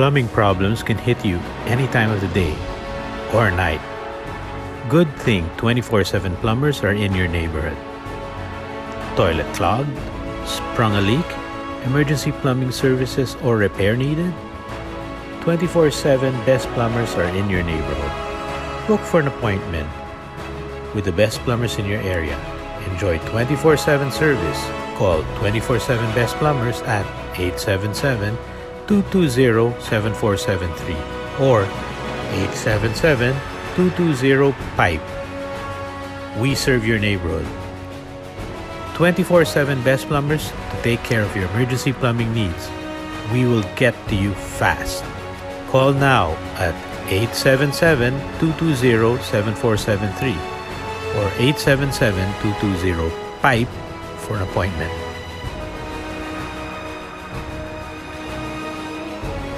Plumbing problems can hit you any time of the day or night. Good thing 24/7 plumbers are in your neighborhood. Toilet clogged? Sprung a leak? Emergency plumbing services or repair needed? 24/7 best plumbers are in your neighborhood. Book for an appointment with the best plumbers in your area. Enjoy 24/7 service. Call 24/7 Best Plumbers at 877-220-7473 or 877-220-PIPE. We serve your neighborhood. 24/7 Best Plumbers to take care of your emergency plumbing needs. We will get to you fast. Call now at 877-220-7473 or 877-220-PIPE for an appointment.